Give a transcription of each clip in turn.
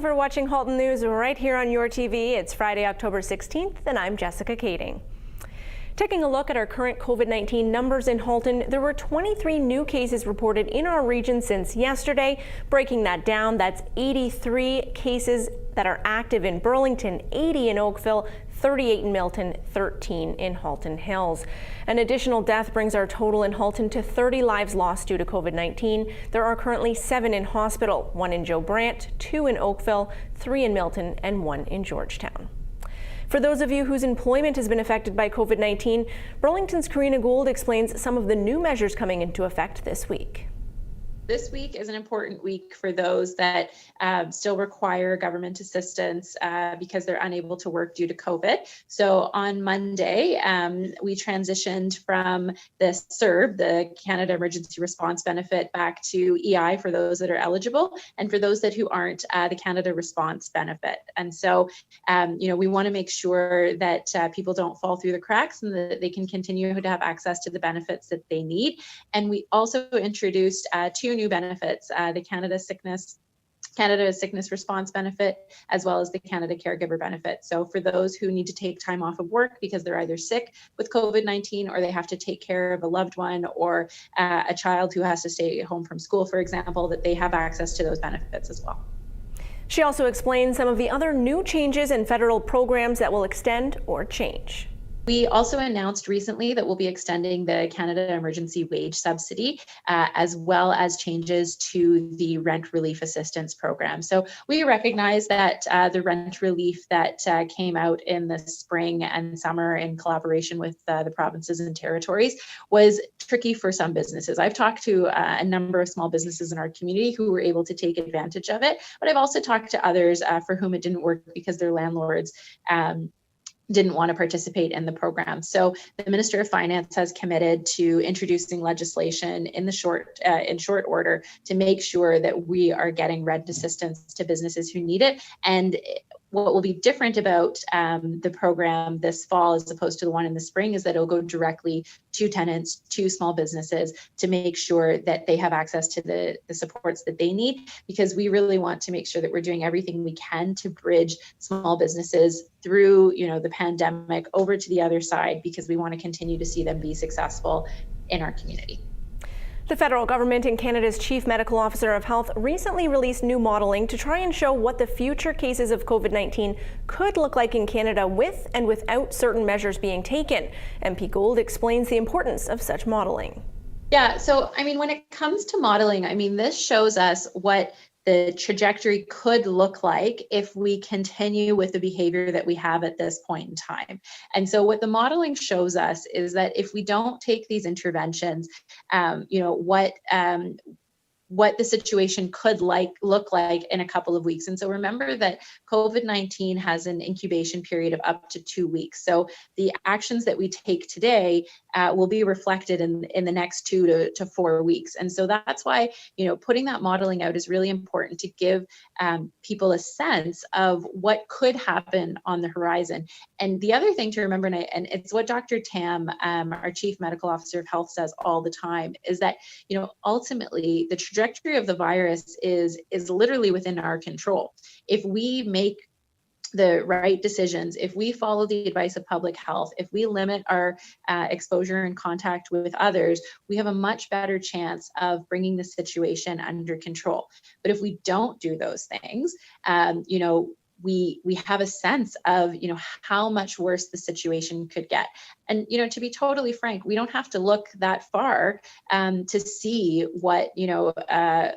for watching Halton News right here on YourTV. It's Friday, October 16th, and I'm Jessica Kading. Taking a look at our current COVID-19 numbers in Halton, there were 23 new cases reported in our region since yesterday. Breaking that down, that's 83 cases that are active in Burlington, 80 in Oakville, 38 in Milton, 13 in Halton Hills. An additional death brings our total in Halton to 30 lives lost due to COVID-19. There are currently 7 in hospital, 1 in Joe Brant, 2 in Oakville, 3 in Milton, and 1 in Georgetown. For those of you whose employment has been affected by COVID-19, Burlington's Karina Gould explains some of the new measures coming into effect this week. This week is an important week for those that still require government assistance because they're unable to work due to COVID. So on Monday, we transitioned from the CERB, the Canada Emergency Response Benefit, back to EI for those that are eligible, and for those who aren't, the Canada Response Benefit. And so, we want to make sure that people don't fall through the cracks and that they can continue to have access to the benefits that they need. And we also introduced 2 new benefits, the Canada Sickness Response Benefit, as well as the Canada Caregiver Benefit. So for those who need to take time off of work because they're either sick with COVID-19 or they have to take care of a loved one or a child who has to stay home from school, for example, that they have access to those benefits as well. She also explains some of the other new changes in federal programs that will extend or change. We also announced recently that we'll be extending the Canada Emergency Wage Subsidy, as well as changes to the Rent Relief Assistance Program. So we recognize that the rent relief that came out in the spring and summer in collaboration with the provinces and territories was tricky for some businesses. I've talked to a number of small businesses in our community who were able to take advantage of it, but I've also talked to others for whom it didn't work because their landlords didn't want to participate in the program. So the Minister of Finance has committed to introducing legislation in short order to make sure that we are getting rent assistance to businesses who need it. And what will be different about the program this fall as opposed to the one in the spring is that it'll go directly to tenants, to small businesses, to make sure that they have access to the supports that they need, because we really want to make sure that we're doing everything we can to bridge small businesses through the pandemic over to the other side, because we want to continue to see them be successful in our community. The federal government and Canada's Chief Medical Officer of Health recently released new modeling to try and show what the future cases of COVID-19 could look like in Canada with and without certain measures being taken. MP Gould explains the importance of such modeling. Yeah, so when it comes to modeling, this shows us what the trajectory could look like if we continue with the behavior that we have at this point in time. And so what the modeling shows us is that if we don't take these interventions, what the situation could look like in a couple of weeks. And so remember that COVID-19 has an incubation period of up to 2 weeks. So the actions that we take today will be reflected in the next 2 to 4 weeks. And so that's why, putting that modeling out is really important to give people a sense of what could happen on the horizon. And the other thing to remember, and it's what Dr. Tam, our Chief Medical Officer of Health, says all the time, is that, ultimately the trajectory of the virus is literally within our control. If we make the right decisions, if we follow the advice of public health, if we limit our exposure and contact with others, we have a much better chance of bringing the situation under control. But if we don't do those things, we have a sense of, how much worse the situation could get. And, to be totally frank, we don't have to look that far to see what a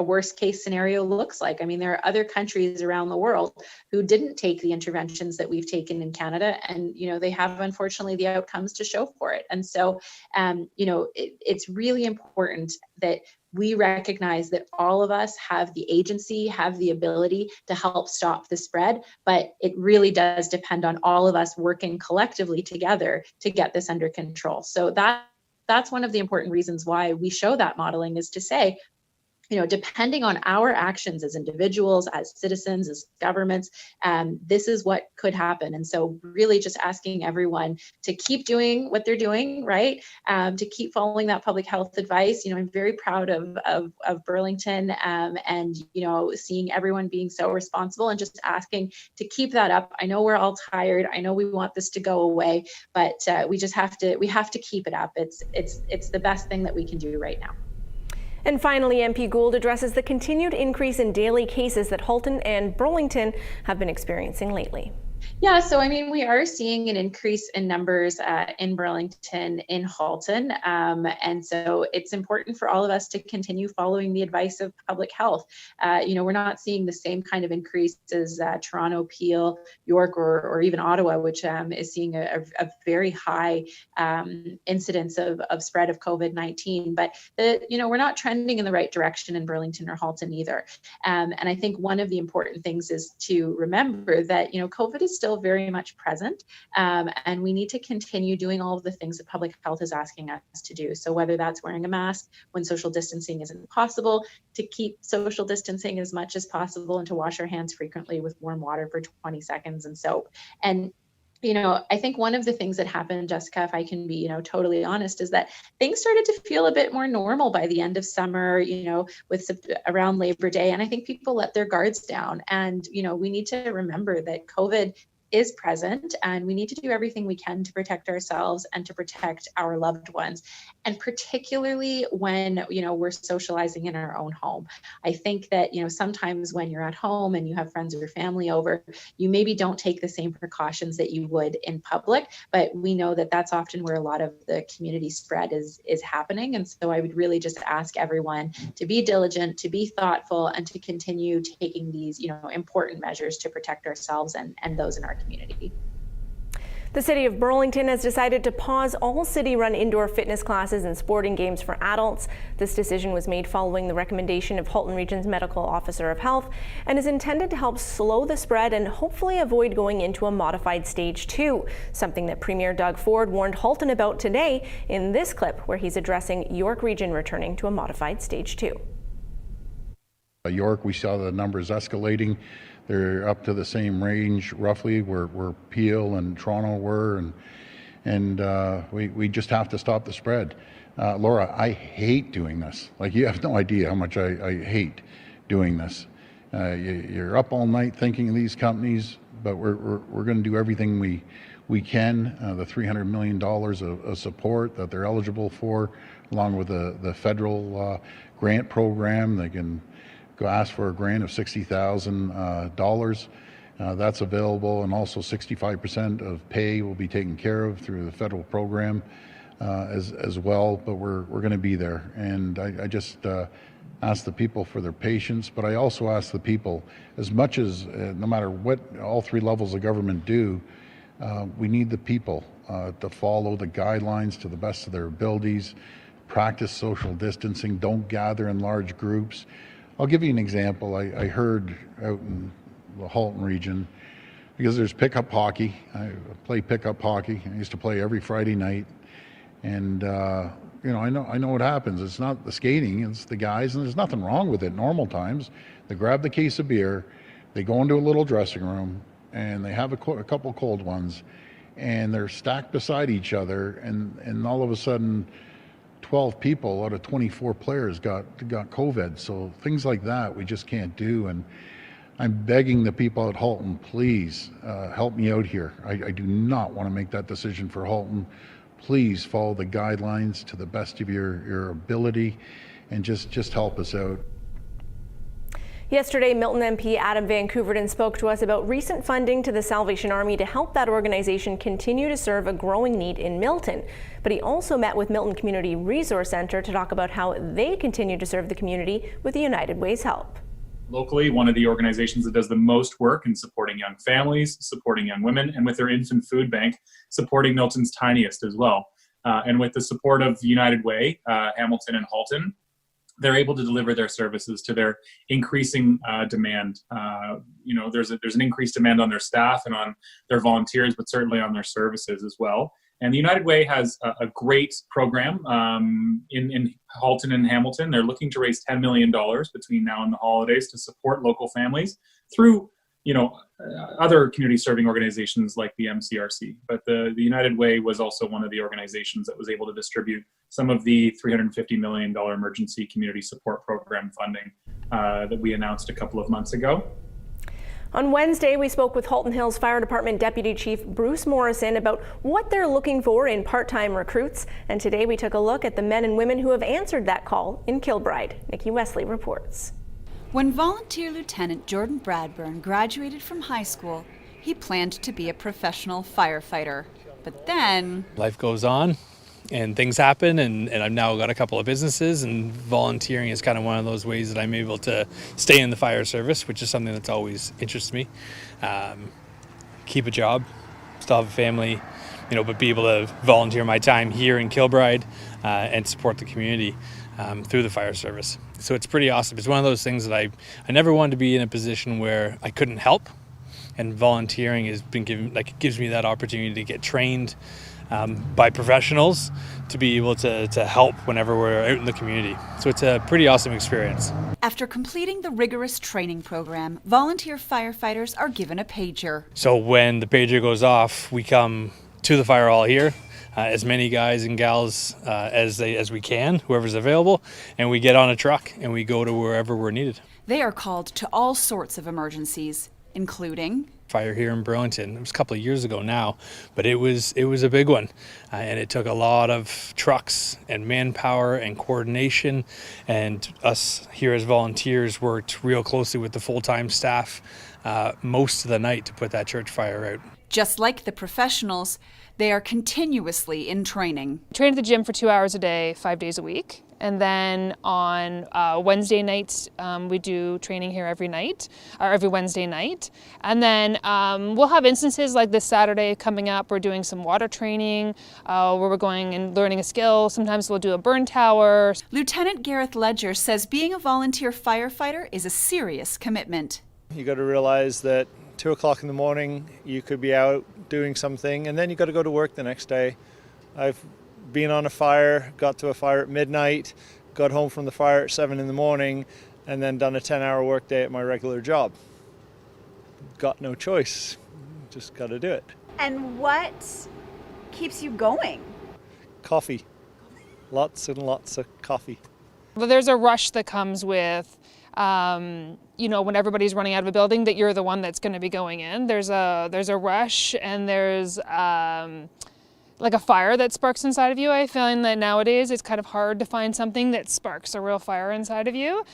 worst case scenario looks like. There are other countries around the world who didn't take the interventions that we've taken in Canada, and they have, unfortunately, the outcomes to show for it. And so it's really important that we recognize that all of us have the agency, have the ability to help stop the spread, but it really does depend on all of us working collectively together to get this under control. So that's one of the important reasons why we show that modeling, is to say, depending on our actions as individuals, as citizens, as governments, this is what could happen. And so really just asking everyone to keep doing what they're doing, right? To keep following that public health advice. I'm very proud of Burlington, and, seeing everyone being so responsible and just asking to keep that up. I know we're all tired. I know we want this to go away, but we have to keep it up. It's the best thing that we can do right now. And finally, MP Gould addresses the continued increase in daily cases that Halton and Burlington have been experiencing lately. Yeah, so we are seeing an increase in numbers in Burlington, in Halton, and so it's important for all of us to continue following the advice of public health. We're not seeing the same kind of increase as Toronto, Peel, York, or even Ottawa, which is seeing a very high incidence of spread of COVID-19. But we're not trending in the right direction in Burlington or Halton either. And I think one of the important things is to remember that COVID is still very much present, and we need to continue doing all of the things that public health is asking us to do. So whether that's wearing a mask when social distancing isn't possible, to keep social distancing as much as possible, and to wash our hands frequently with warm water for 20 seconds and soap. And I think one of the things that happened, Jessica, if I can be, totally honest, is that things started to feel a bit more normal by the end of summer, with around Labor Day. And I think people let their guards down. And, we need to remember that COVID is present, and we need to do everything we can to protect ourselves and to protect our loved ones. And particularly when, we're socializing in our own home. I think that, sometimes when you're at home and you have friends or family over, you maybe don't take the same precautions that you would in public, but we know that that's often where a lot of the community spread is happening. And so I would really just ask everyone to be diligent, to be thoughtful, and to continue taking these, important measures to protect ourselves and those in our community. The City of Burlington has decided to pause all city-run indoor fitness classes and sporting games for adults. This decision was made following the recommendation of Halton Region's Medical Officer of Health and is intended to help slow the spread and hopefully avoid going into a modified stage 2, something that Premier Doug Ford warned Halton about today in this clip where he's addressing York Region returning to a modified stage 2. York, we saw the numbers escalating. They're up to the same range roughly where Peel and Toronto were, and we just have to stop the spread. Laura, I hate doing this. Like, you have no idea how much I hate doing this. You're up all night thinking of these companies, but we're going to do everything we can. The $300 million of support that they're eligible for, along with the federal grant program. They can go ask for a grant of $60,000. That's available, and also 65% of pay will be taken care of through the federal program as well. But we're going to be there, and I just ask the people for their patience. But I also ask the people, as much as no matter what all three levels of government do, we need the people to follow the guidelines to the best of their abilities, practice social distancing, don't gather in large groups. I'll give you an example. I heard out in the Halton region, because there's pickup hockey. I play pickup hockey. I used to play every Friday night, and I know what happens. It's not the skating, it's the guys, and there's nothing wrong with it. Normal times, they grab the case of beer, they go into a little dressing room, and they have a couple cold ones, and they're stacked beside each other, and all of a sudden, 12 people out of 24 players got COVID. So things like that we just can't do. And I'm begging the people at Halton, please help me out here. I do not want to make that decision for Halton. Please follow the guidelines to the best of your ability, and just help us out. Yesterday, Milton MP Adam Van Couverden spoke to us about recent funding to the Salvation Army to help that organization continue to serve a growing need in Milton. But he also met with Milton Community Resource Center to talk about how they continue to serve the community with the United Way's help. Locally, one of the organizations that does the most work in supporting young families, supporting young women, and with their infant food bank, supporting Milton's tiniest as well. And with the support of United Way, Hamilton and Halton, they're able to deliver their services to their increasing demand. There's an increased demand on their staff and on their volunteers, but certainly on their services as well. And the United Way has a great program in Halton and Hamilton. They're looking to raise $10 million between now and the holidays to support local families through, other community serving organizations like the MCRC. But the United Way was also one of the organizations that was able to distribute some of the $350 million emergency community support program funding that we announced a couple of months ago. On Wednesday, we spoke with Halton Hills Fire Department Deputy Chief Bruce Morrison about what they're looking for in part-time recruits. And today we took a look at the men and women who have answered that call in Kilbride. Nikki Wesley reports. When Volunteer Lieutenant Jordan Bradburn graduated from high school, he planned to be a professional firefighter. But then life goes on and things happen, and I've now got a couple of businesses, and volunteering is kind of one of those ways that I'm able to stay in the fire service, which is something that's always interests me. Keep a job, still have a family, but be able to volunteer my time here in Kilbride and support the community through the fire service. So it's pretty awesome. It's one of those things that I never wanted to be in a position where I couldn't help, and volunteering has been it gives me that opportunity to get trained by professionals to be able to help whenever we're out in the community. So it's a pretty awesome experience. after completing the rigorous training program, volunteer firefighters are given a pager. So when the pager goes off, we come to the fire hall here, as many guys and gals as we can, whoever's available, and we get on a truck and we go to wherever we're needed. They are called to all sorts of emergencies, including fire here in Burlington. It was a couple of years ago now, but it was a big one, and it took a lot of trucks and manpower and coordination, and us here as volunteers worked real closely with the full-time staff most of the night to put that church fire out. Just like the professionals, they are continuously in training. Train at the gym for 2 hours a day, 5 days a week. And then on Wednesday nights, we do training here every Wednesday night. And then we'll have instances like this Saturday coming up. We're doing some water training where we're going and learning a skill. Sometimes we'll do a burn tower. Lieutenant Gareth Ledger says being a volunteer firefighter is a serious commitment. You got to realize that 2 o'clock in the morning you could be out doing something, and then you got to go to work the next day. I've been on a fire, got to a fire at midnight, got home from the fire at 7 in the morning, and then done a 10-hour workday at my regular job. Got no choice, just got to do it. And what keeps you going? Coffee, lots and lots of coffee. Well, there's a rush that comes with when everybody's running out of a building, that you're the one that's going to be going in. There's a rush, and there's like a fire that sparks inside of you. I find that nowadays it's kind of hard to find something that sparks a real fire inside of you.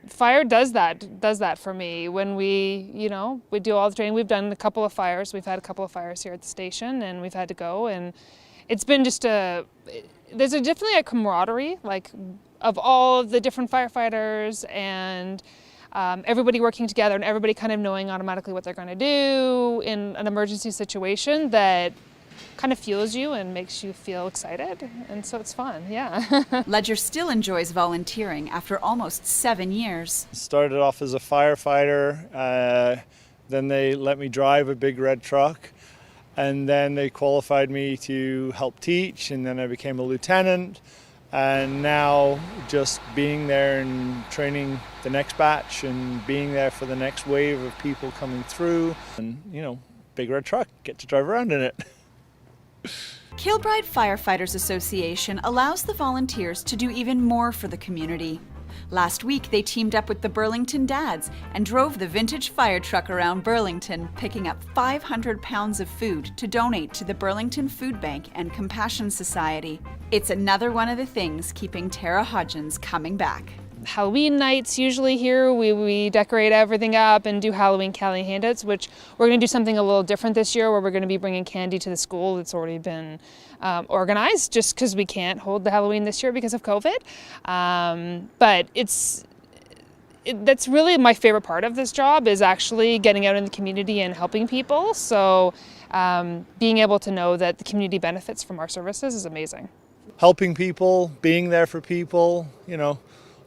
Fire does that for me. When we do all the training, we've done a couple of fires. We've had a couple of fires here at the station, and we've had to go, and it's been just there's definitely a camaraderie, like, of all of the different firefighters, and everybody working together, and everybody kind of knowing automatically what they're going to do in an emergency situation that kind of fuels you and makes you feel excited, and so it's fun, yeah. Ledger still enjoys volunteering after almost 7 years. Started off as a firefighter, then they let me drive a big red truck, and then they qualified me to help teach, and then I became a lieutenant. And now just being there and training the next batch and being there for the next wave of people coming through, and big red truck, get to drive around in it. Kilbride Firefighters Association allows the volunteers to do even more for the community. Last week, they teamed up with the Burlington Dads and drove the vintage fire truck around Burlington, picking up 500 pounds of food to donate to the Burlington Food Bank and Compassion Society. It's another one of the things keeping Tara Hodgins coming back. Halloween nights usually here, we decorate everything up and do Halloween candy handouts, which we're going to do something a little different this year, where we're going to be bringing candy to the school. It's already been organized, just because we can't hold the Halloween this year because of COVID. But that's really my favorite part of this job, is actually getting out in the community and helping people. So being able to know that the community benefits from our services is amazing. Helping people, being there for people,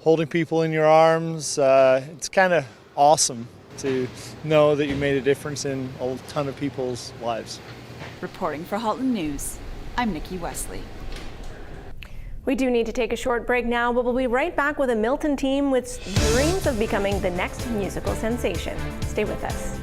holding people in your arms. It's kind of awesome to know that you made a difference in a ton of people's lives. Reporting for Halton News, I'm Nikki Wesley. We do need to take a short break now, but we'll be right back with a Milton team with dreams of becoming the next musical sensation. Stay with us.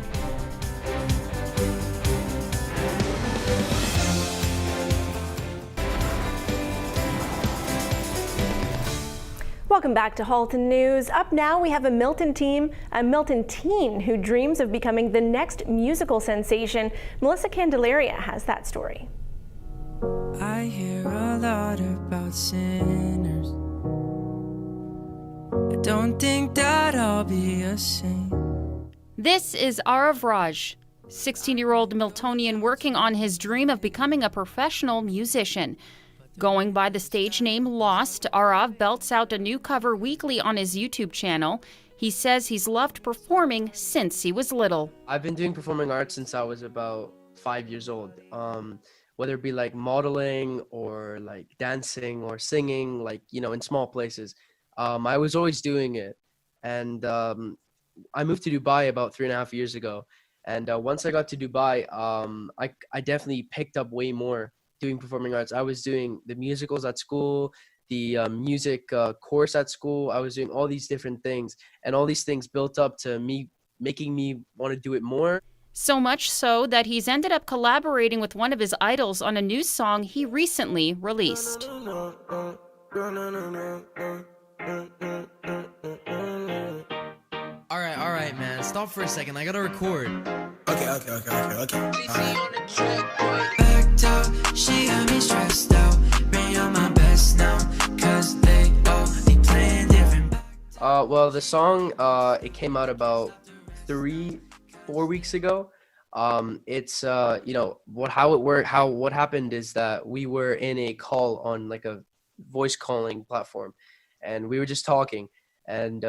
Welcome back to Halton News. Up now, we have a Milton teen who dreams of becoming the next musical sensation. Melissa Candelaria has that story. I hear a lot about sinners. I don't think that I'll be a saint. This is Arav Raj, 16-year-old Miltonian working on his dream of becoming a professional musician. Going by the stage name Lost, Arav belts out a new cover weekly on his YouTube channel. He says he's loved performing since he was little. I've been doing performing arts since I was about 5 years old. Whether it be like modeling or like dancing or singing, like, you know, in small places. I was always doing it. And I moved to Dubai about 3.5 years ago. And once I got to Dubai, I definitely picked up way more doing performing arts. I was doing the musicals at school, the music course at school. I was doing all these different things, and all these things built up to me, making me want to do it more. So much so that he's ended up collaborating with one of his idols on a new song he recently released. All right, man. Stop for a second. I gotta record. Okay. Backed out, she got me stressed out. Bring out my best now, 'cause they all be playing different. Well, the song, it came out about 3-4 weeks ago. It's you know, what happened is that we were in a call on like a voice calling platform, and we were just talking, and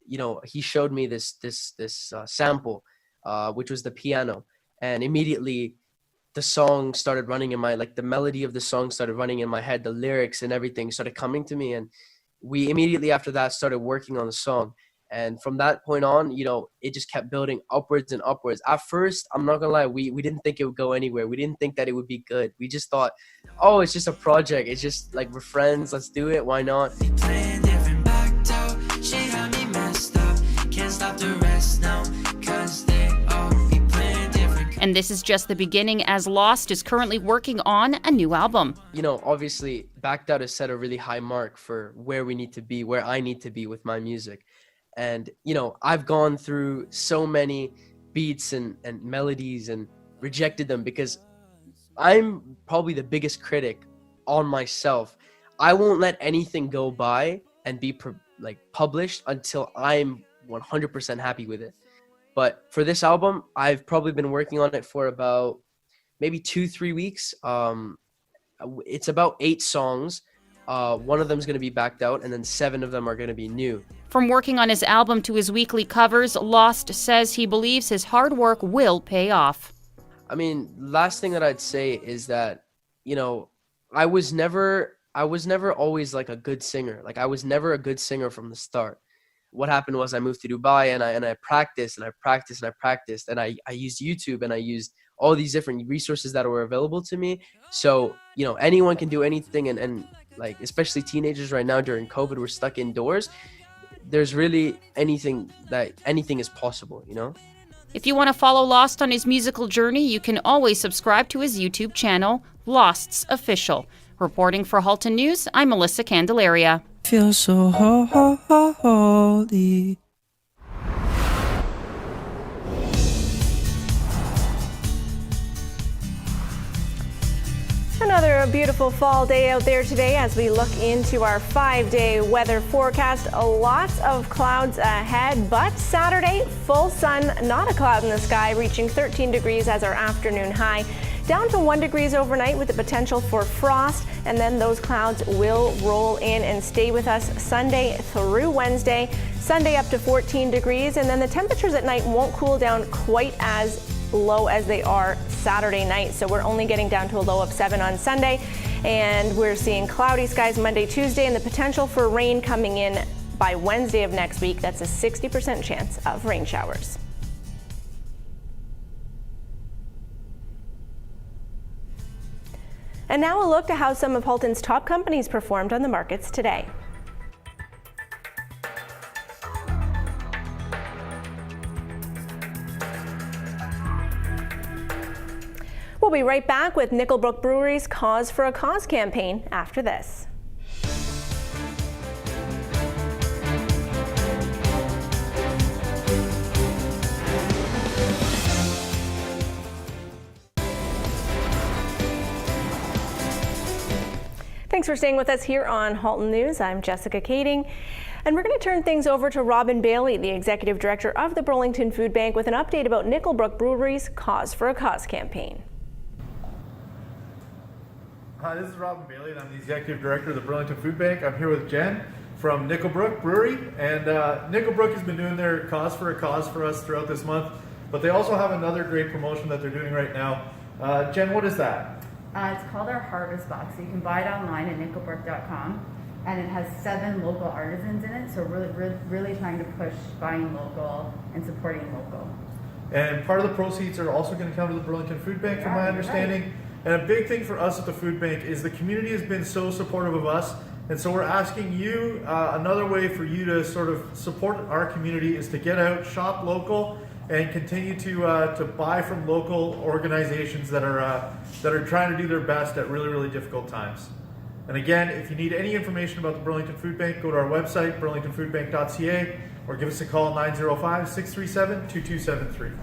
you know, he showed me this sample, which was the piano, and immediately the song started running in my, like, the melody of the song started running in my head, the lyrics and everything started coming to me, and we immediately after that started working on the song. And from that point on, you know, it just kept building upwards and upwards. At first, I'm not gonna lie, we didn't think it would go anywhere. We didn't think that it would be good. We just thought, oh, it's just a project. It's just like, we're friends. Let's do it. Why not? Playing different, backed out. She got me messed up. Can't stop the rest now, 'cause they all be playing different. And this is just the beginning, as Lost is currently working on a new album. You know, obviously, Backed Out has set a really high mark for where we need to be, where I need to be with my music. And, you know, I've gone through so many beats and melodies and rejected them because I'm probably the biggest critic on myself. I won't let anything go by and be published until I'm 100% happy with it. But for this album, I've probably been working on it for about maybe 2-3 weeks. It's about 8 songs. One of them is going to be Backed Out, and then 7 of them are going to be new. From working on his album to his weekly covers, Lost says he believes his hard work will pay off. I mean, last thing that I'd say is that, you know, I was never always like a good singer. Like, I was never a good singer from the start. What happened was I moved to Dubai, and I practiced and I practiced and I practiced, and I used YouTube, and I used all these different resources that were available to me. So, you know, anyone can do anything, and like, especially teenagers right now during COVID, we're stuck indoors. There's really anything is possible, you know? If you want to follow Lost on his musical journey, you can always subscribe to his YouTube channel, Lost's Official. Reporting for Halton News, I'm Melissa Candelaria. Feel so holy. Another beautiful fall day out there today as we look into our 5-day weather forecast. Lots of clouds ahead, but Saturday, full sun, not a cloud in the sky, reaching 13 degrees as our afternoon high. Down to 1 degree overnight with the potential for frost, and then those clouds will roll in and stay with us Sunday through Wednesday. Sunday up to 14 degrees, and then the temperatures at night won't cool down quite as low as they are Saturday night. So we're only getting down to a low of 7 on Sunday, and we're seeing cloudy skies Monday, Tuesday, and the potential for rain coming in by Wednesday of next week. That's a 60% chance of rain showers. And now a look to how some of Halton's top companies performed on the markets today. We'll be right back with Nickelbrook Brewery's Cause for a Cause campaign after this. Thanks for staying with us here on Halton News. I'm Jessica Kading. And we're going to turn things over to Robin Bailey, the Executive Director of the Burlington Food Bank, with an update about Nickelbrook Brewery's Cause for a Cause campaign. Hi, this is Robin Bailey, and I'm the Executive Director of the Burlington Food Bank. I'm here with Jen from Nickelbrook Brewery, and Nickelbrook has been doing their Cause for a Cause for us throughout this month, but they also have another great promotion that they're doing right now. Jen, what is that? It's called our Harvest Box. So you can buy it online at nickelbrook.com, and it has 7 local artisans in it. So really trying to push buying local and supporting local. And part of the proceeds are also going to come to the Burlington Food Bank, from my understanding. Right. And a big thing for us at the food bank is the community has been so supportive of us, and so we're asking you, another way for you to sort of support our community is to get out, shop local, and continue to buy from local organizations that are trying to do their best at really, really difficult times. And again, if you need any information about the Burlington Food Bank, go to our website, burlingtonfoodbank.ca, or give us a call, 905-637-2273.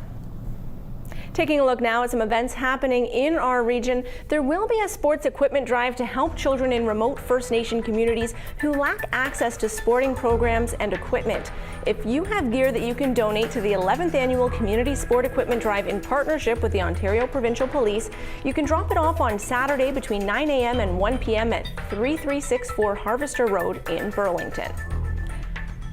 Taking a look now at some events happening in our region, there will be a sports equipment drive to help children in remote First Nation communities who lack access to sporting programs and equipment. If you have gear that you can donate to the 11th Annual Community Sport Equipment Drive in partnership with the Ontario Provincial Police, you can drop it off on Saturday between 9 a.m. and 1 p.m. at 3364 Harvester Road in Burlington.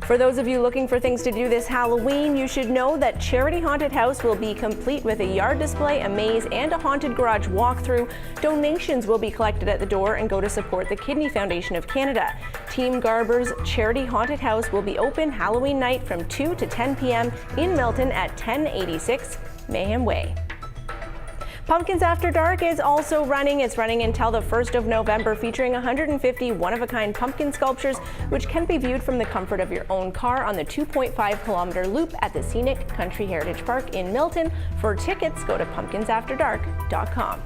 For those of you looking for things to do this Halloween, you should know that Charity Haunted House will be complete with a yard display, a maze, and a haunted garage walkthrough. Donations will be collected at the door and go to support the Kidney Foundation of Canada. Team Garber's Charity Haunted House will be open Halloween night from 2 to 10 p.m. in Milton at 1086 Mayhem Way. Pumpkins After Dark is also running. It's running until the 1st of November, featuring 150 one-of-a-kind pumpkin sculptures, which can be viewed from the comfort of your own car on the 2.5-kilometer loop at the Scenic Country Heritage Park in Milton. For tickets, go to pumpkinsafterdark.com.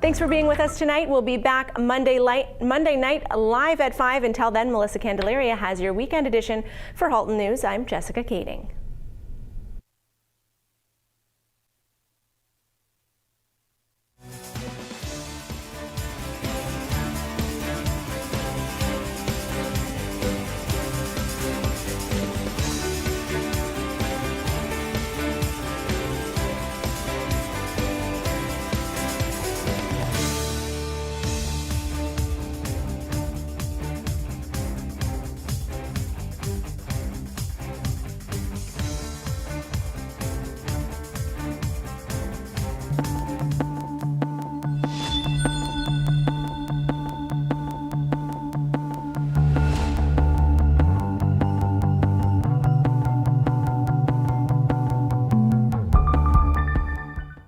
Thanks for being with us tonight. We'll be back Monday night live at 5. Until then, Melissa Candelaria has your weekend edition. For Halton News, I'm Jessica Kading.